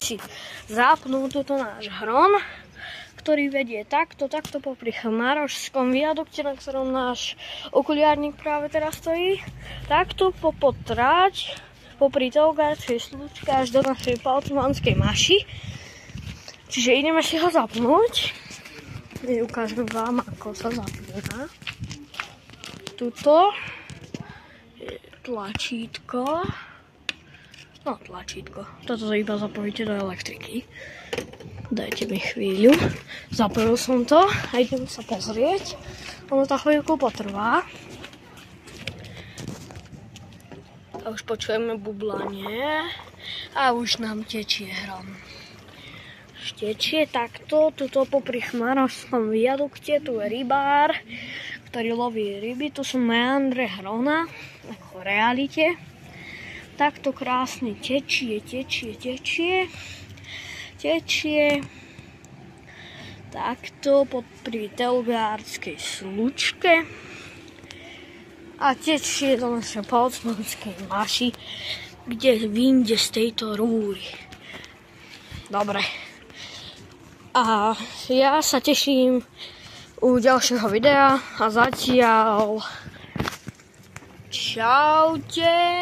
si zapnú túto náš hron, ktorý vedie takto popri Chmárošskom viadukte, na ktorom náš okuliárnik práve teraz stojí. Takto po tráť, popri Teolgárskej slučke až do našej Palcmanskej maši. Čiže ideme si ho zapnúť. Ukážem vám, ako sa zapína. Tuto je tlačítko. No, tlačítko. Toto iba zapojíte do elektriky. Dajte mi chvíľu. Zapojil som to a idem sa pozrieť. Ono to chvíľku potrvá. A už počujeme bublanie. A už nám tečie hron. Tečie takto, tuto popri Chmárošskom viadukte, tu je rybár, ktorý loví ryby. Tu sú meandre hrona, ako v realite. Takto krásne tečie. Takto popri Teolgárskej slučke. A tečie do našej Palcmanskej maši, kde vyjde z tejto rúry. Dobre. A ja sa teším u ďalšieho videa a zatiaľ čaute.